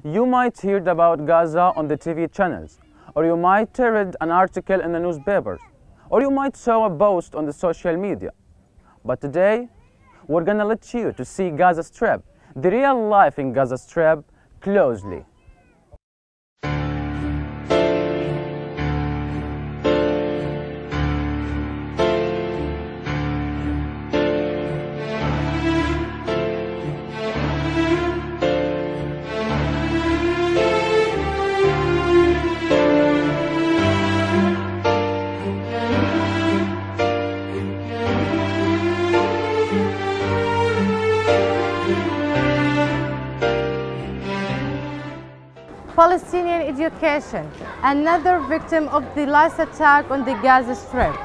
You might hear about Gaza on the TV channels, or you might read an article in the newspapers, or you might saw a post on the social media. But today, we're gonna let you to see Gaza Strip, the real life in Gaza Strip, closely. Palestinian education, another victim of the last attack on the Gaza Strip.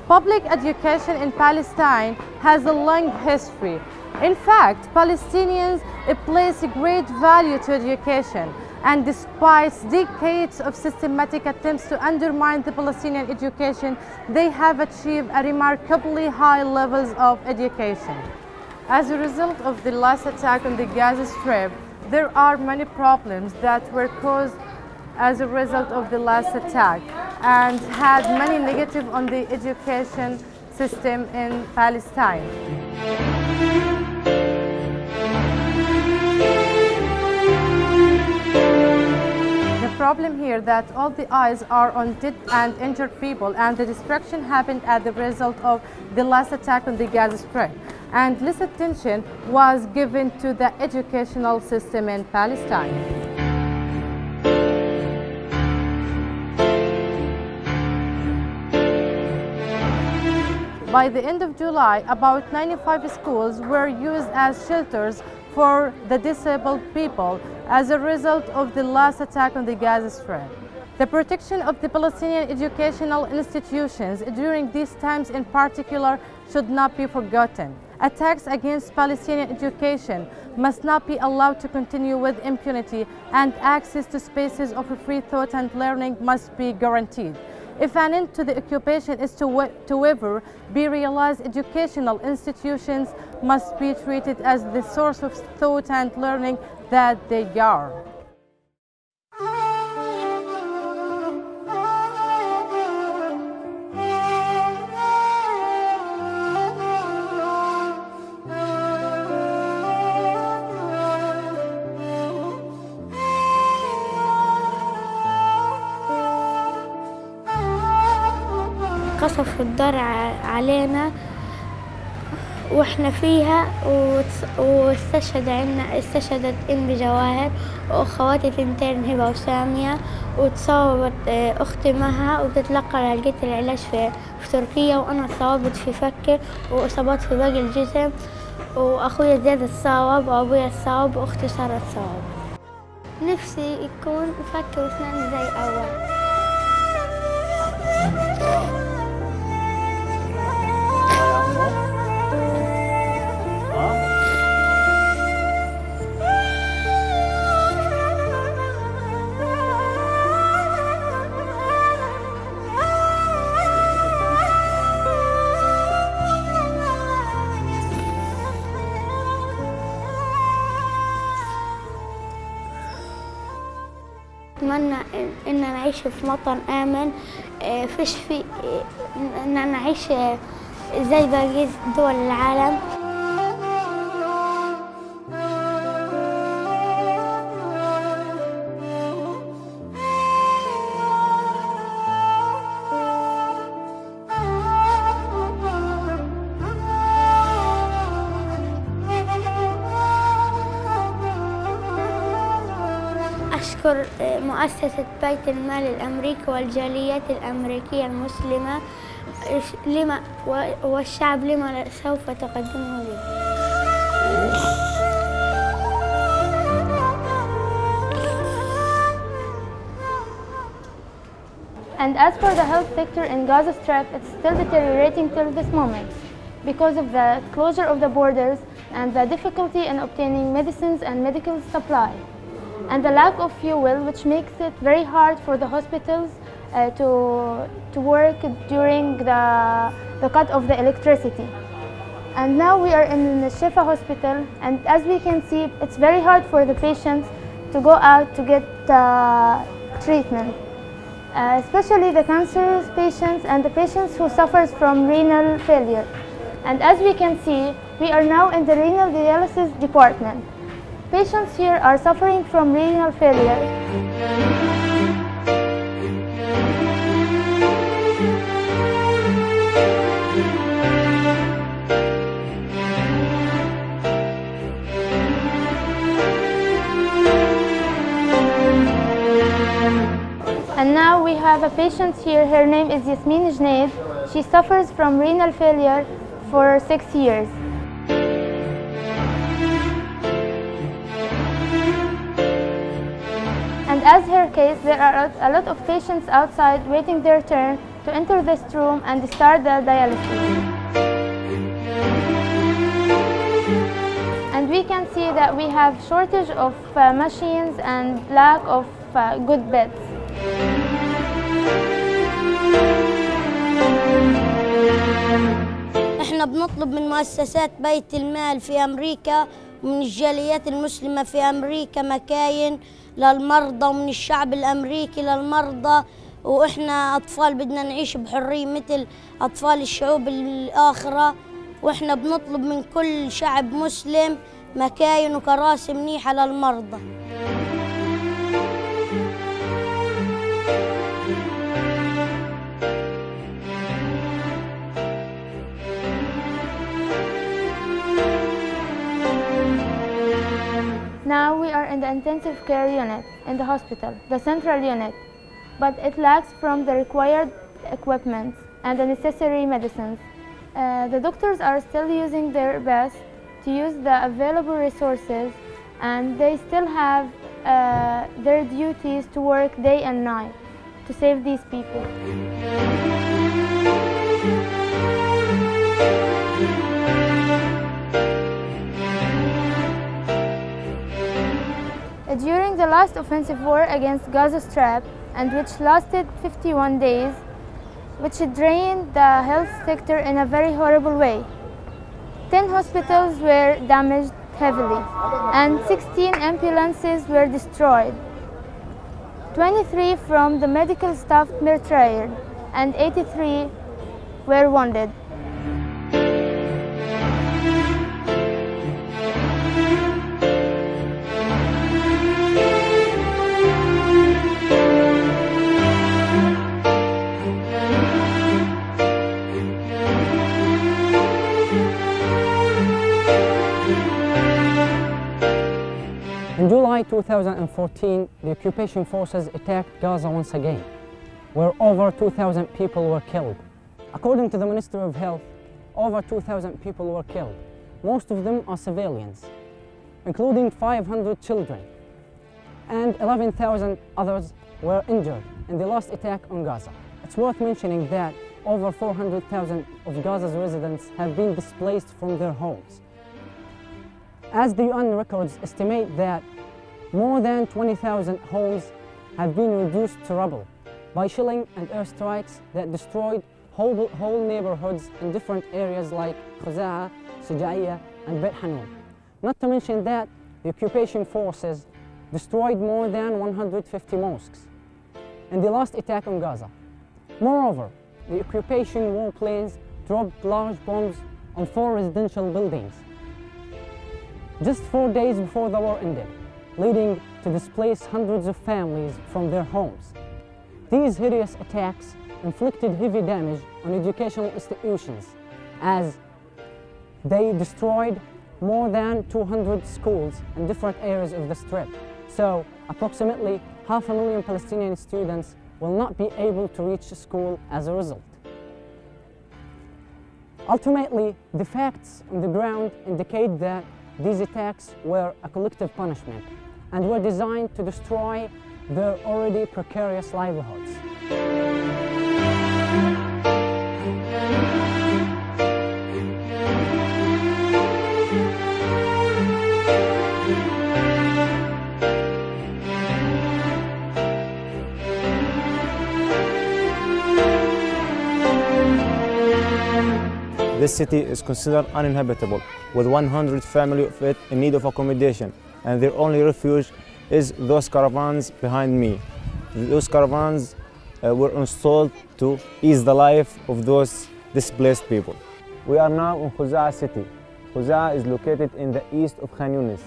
Public education in Palestine has a long history. In fact, Palestinians place great value to education, and despite decades of systematic attempts to undermine the Palestinian education, they have achieved a remarkably high levels of education. As a result of the last attack on the Gaza Strip, there are many problems that were caused as a result of the last attack and had many negative on the education system in Palestine. The problem here that all the eyes are on dead and injured people, and the destruction happened as the result of the last attack on the Gaza Strip, and less attention was given to the educational system in Palestine. By the end of July, about 95 schools were used as shelters for the disabled people as a result of the last attack on the Gaza Strip. The protection of the Palestinian educational institutions during these times in particular should not be forgotten. Attacks against Palestinian education must not be allowed to continue with impunity, and access to spaces of free thought and learning must be guaranteed. If an end to the occupation is to ever be realized, educational institutions must be treated as the source of thought and learning that they are. قصف الدار علينا واحنا فيها، استشهدت ام بجواهر واخواتي ثنتين هبه وساميه، وتصابت اختي مها وبتتلقى لقيت العلاج في تركيا، وانا تصابت في فكي واصابات في باقي الجسم، واخويا زياد اتصاب وابويا اتصاب واختي صارت تصاب. نفسي يكون فكي واسناني زي اول. أتمنى إن نعيش في وطن آمن، فيش في إن نعيش زي باقي دول العالم. أشكر مؤسسة بيت المال الأمريكي والجاليات الأمريكية المسلمة والشعب لما سوف تقدمه لي. And as for the health sector in Gaza Strip, it's still deteriorating till this moment because of the closure of the borders and the difficulty in obtaining medicines and medical supply, and the lack of fuel, which makes it very hard for the hospitals to work during the cut of the electricity. And now we are in the Shifa hospital, and as we can see, it's very hard for the patients to go out to get treatment, especially the cancer patients and the patients who suffer from renal failure. And as we can see, we are now in the renal dialysis department. Patients here are suffering from renal failure. And now we have a patient here. Her name is Yasmin Jnaid. She suffers from renal failure for 6 years. And as her case, there are a lot of patients outside waiting their turn to enter this room and start the dialysis. And we can see that we have shortage of machines and lack of good beds. احنا بنطلب من مؤسسات بيت المال في أمريكا ومن الجاليات المسلمة في أمريكا مكاين للمرضى، ومن الشعب الأمريكي للمرضى، وإحنا أطفال بدنا نعيش بحرية مثل أطفال الشعوب الآخرة، وإحنا بنطلب من كل شعب مسلم مكاين وكراسي منيحة للمرضى. Now we are in the intensive care unit in the hospital, the central unit, but it lacks from the required equipment and the necessary medicines. The doctors are still using their best to use the available resources, and they still have their duties to work day and night to save these people. During the last offensive war against Gaza Strip, and which lasted 51 days, which drained the health sector in a very horrible way. 10 hospitals were damaged heavily, and 16 ambulances were destroyed. 23 from the medical staff were tired, and 83 were wounded. In July 2014, the occupation forces attacked Gaza once again, where over 2,000 people were killed. According to the Ministry of Health, over 2,000 people were killed. Most of them are civilians, including 500 children, and 11,000 others were injured in the last attack on Gaza. It's worth mentioning that over 400,000 of Gaza's residents have been displaced from their homes. As the UN records estimate that more than 20,000 homes have been reduced to rubble by shelling and airstrikes that destroyed whole neighborhoods in different areas like Khuza'a, Shuja'iyya, and Beit Hanun. Not to mention that the occupation forces destroyed more than 150 mosques in the last attack on Gaza. Moreover, the occupation warplanes dropped large bombs on 4 residential buildings just 4 days before the war ended, leading to displace hundreds of families from their homes. These hideous attacks inflicted heavy damage on educational institutions, as they destroyed more than 200 schools in different areas of the Strip. So approximately 500,000 Palestinian students will not be able to reach school as a result. Ultimately, the facts on the ground indicate that these attacks were a collective punishment and were designed to destroy their already precarious livelihoods. This city is considered uninhabitable, with 100 families in need of accommodation, and their only refuge is those caravans behind me. Those caravans were installed to ease the life of those displaced people. We are now in Khuza'a city. Khuza'a is located in the east of Khan Yunis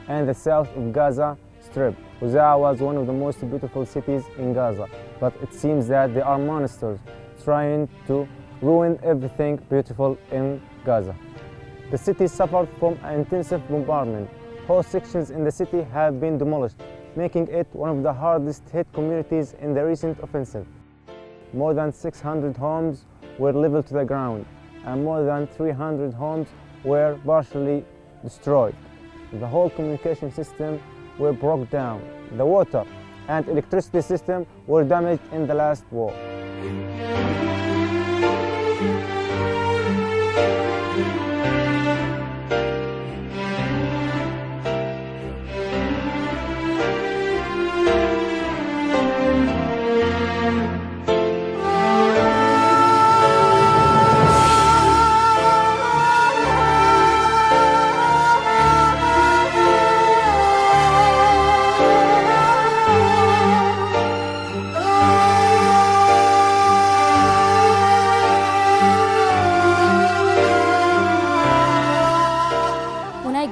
and the south of Gaza Strip. Khuza'a was one of the most beautiful cities in Gaza, but it seems that there are monsters trying to ruin everything beautiful in Gaza. The city suffered from an intensive bombardment. Whole sections in the city have been demolished, making it one of the hardest hit communities in the recent offensive. More than 600 homes were leveled to the ground, and more than 300 homes were partially destroyed. The whole communication system were broke down. The water and electricity system were damaged in the last war.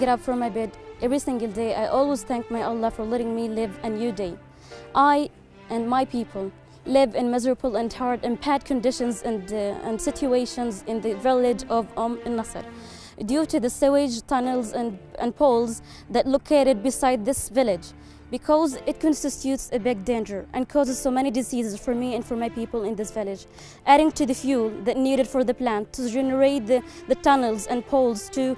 Up from my bed every single day, I always thank my Allah for letting me live a new day. I and my people live in miserable and hard and bad conditions and situations in the village of al-Nasr due to the sewage tunnels and poles that located beside this village, because it constitutes a big danger and causes so many diseases for me and for my people in this village, adding to the fuel that needed for the plant to generate the tunnels and poles to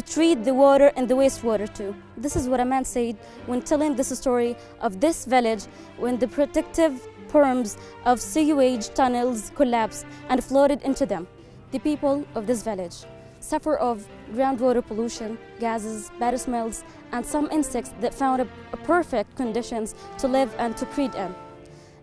treat the water and the wastewater too. This is what a man said when telling this story of this village when the protective perms of sewage tunnels collapsed and floated into them. The people of this village suffer of groundwater pollution, gases, bad smells, and some insects that found a perfect conditions to live and to breed in.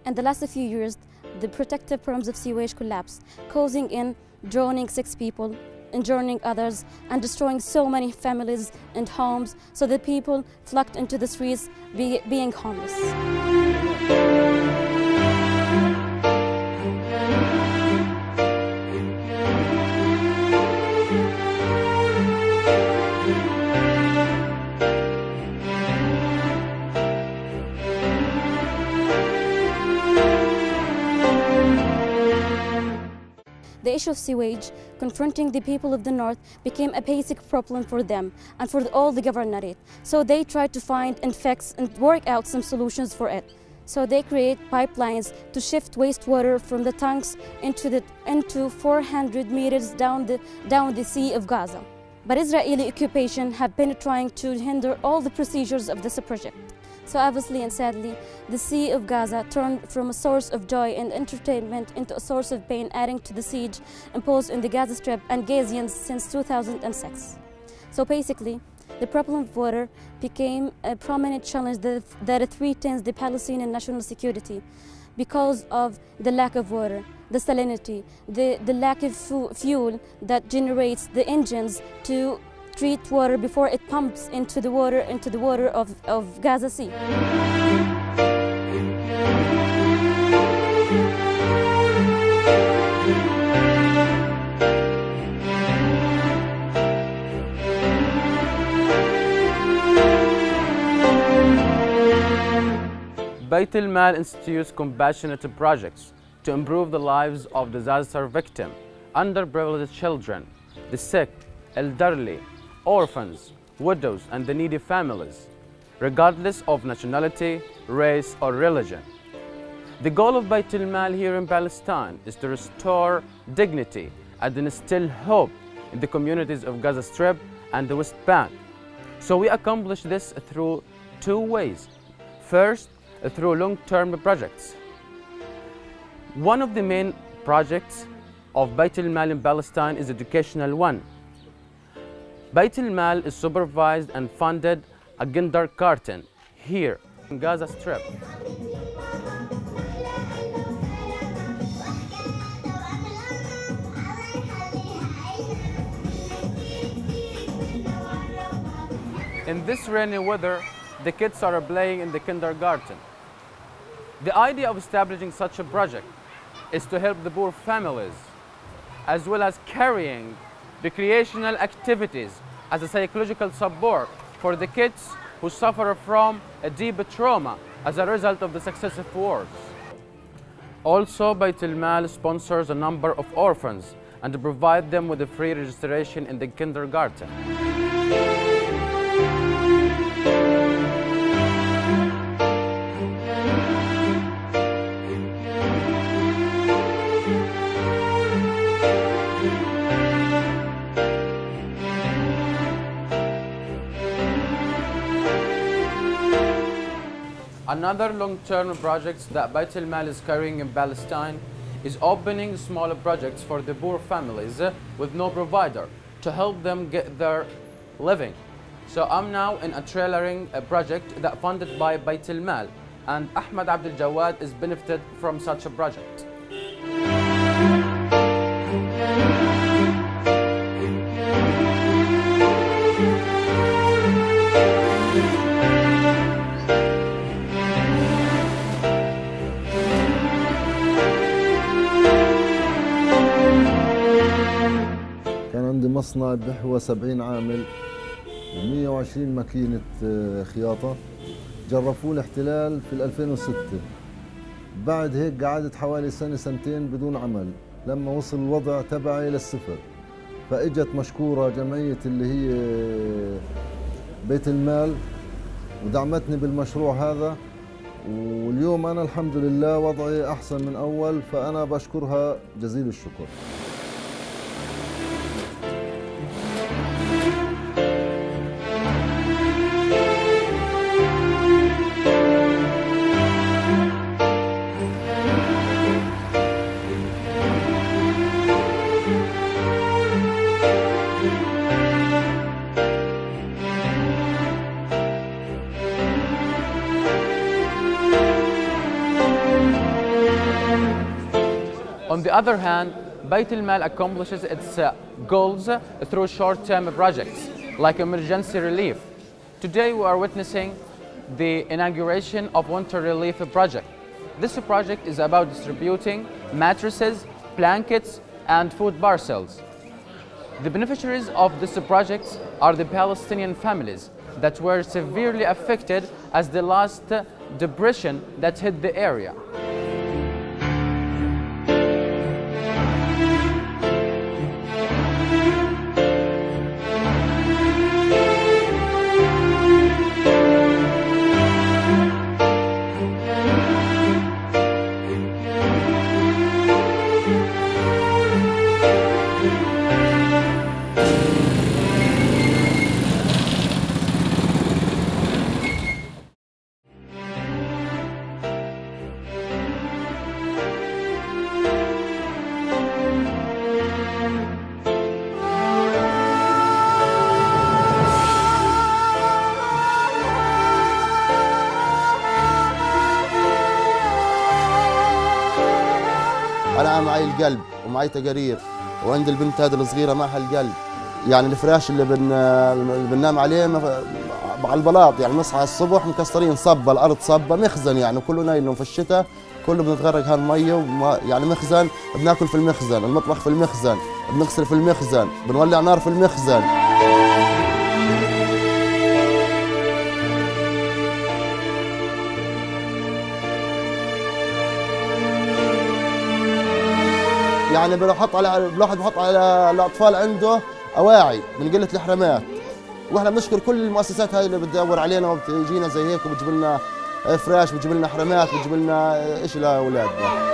In the last few years, the protective perms of sewage collapsed, causing in drowning 6 people, injuring others, and destroying so many families and homes, so the people flocked into the streets being homeless. The issue of sewage confronting the people of the north became a basic problem for them and for all the governorate. So they tried to find and fix and work out some solutions for it. So they create pipelines to shift wastewater from the tanks into 400 meters down the Sea of Gaza. But Israeli occupation have been trying to hinder all the procedures of this project. So obviously and sadly, the Sea of Gaza turned from a source of joy and entertainment into a source of pain, adding to the siege imposed on the Gaza Strip and Gazians since 2006. So basically, the problem of water became a prominent challenge that threatens the Palestinian national security because of the lack of water, the salinity, the lack of fuel that generates the engines to treat water before it pumps into the water of Gaza Sea. Bayt al-Mal institutes compassionate projects to improve the lives of disaster victims, underprivileged children, the sick, elderly, orphans, widows, and the needy families, regardless of nationality, race, or religion. The goal of Bayt al-Mal here in Palestine is to restore dignity and instill hope in the communities of Gaza Strip and the West Bank. So we accomplish this through 2 ways. First, through long-term projects. One of the main projects of Bayt al-Mal in Palestine is educational one. Bayt al-Mal is supervised and funded a kindergarten here in Gaza Strip. In this rainy weather, the kids are playing in the kindergarten. The idea of establishing such a project is to help the poor families, as well as carrying recreational activities as a psychological support for the kids who suffer from a deep trauma as a result of the successive wars. Also, Bayt al-Mal sponsors a number of orphans and provide them with a free registration in the kindergarten. Another long-term project that Bayt al-Mal is carrying in Palestine is opening smaller projects for the poor families with no provider to help them get their living. So I'm now in a trailering project that funded by Bayt al-Mal, and Ahmed Abdel Jawad is benefited from such a project. عندي مصنع بحوى 70 عامل و120 ماكينة خياطة. جرفوه الاحتلال في 2006. بعد هيك قعدت حوالي سنة سنتين بدون عمل لما وصل الوضع تبعي للصفر. فاجت مشكورة جمعية اللي هي بيت المال ودعمتني بالمشروع هذا، واليوم أنا الحمد لله وضعي أحسن من أول، فأنا بشكرها جزيل الشكر. On the other hand, Bayt al-Mal accomplishes its goals through short-term projects like emergency relief. Today we are witnessing the inauguration of Winter Relief Project. This project is about distributing mattresses, blankets, and food parcels. The beneficiaries of this project are the Palestinian families that were severely affected as the last depression that hit the area. أنا معي القلب ومعي تقارير، وعند البنت هذه الصغيرة معها القلب. يعني الفراش اللي بننام عليه على البلاط، يعني نصحى الصبح مكسرين صبة، الأرض صبة، مخزن يعني كله نايلون في الشتاء، كله بنتغرق هالمية، يعني مخزن، بناكل في المخزن، المطبخ في المخزن، بنغسل في المخزن، بنولع نار في المخزن. يعني الواحد بحط على الأطفال عنده أواعي من قلة الحرامات، واحنا بنشكر كل المؤسسات هاي اللي بتدور علينا وبتجينا زي هيك وبتجيب لنا فراش، بتجيب لنا حرامات، بتجيب لنا إيش لأولادنا.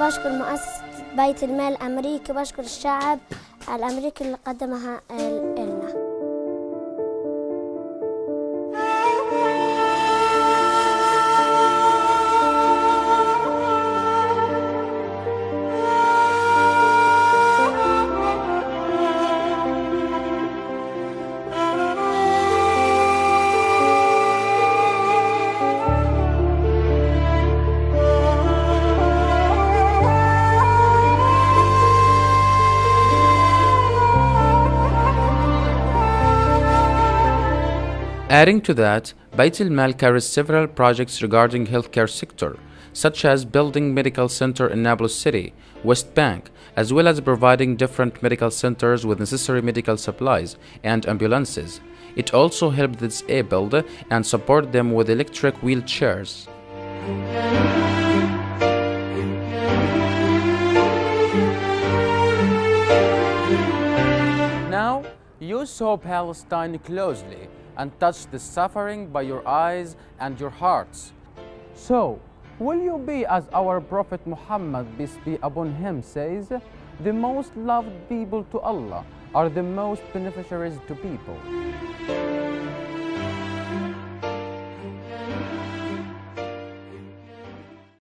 بشكر مؤسسة بيت المال الأمريكي، بشكر الشعب الأمريكي اللي قدمها لنا. Adding to that, Bayt al-Mal carries several projects regarding healthcare sector, such as building medical center in Nablus City, West Bank, as well as providing different medical centers with necessary medical supplies and ambulances. It also helped the disabled and support them with electric wheelchairs. Now, you saw Palestine closely and touched the suffering by your eyes and your hearts. So, will you be as our Prophet Muhammad, peace be upon him, says, the most loved people to Allah are the most beneficiaries to people?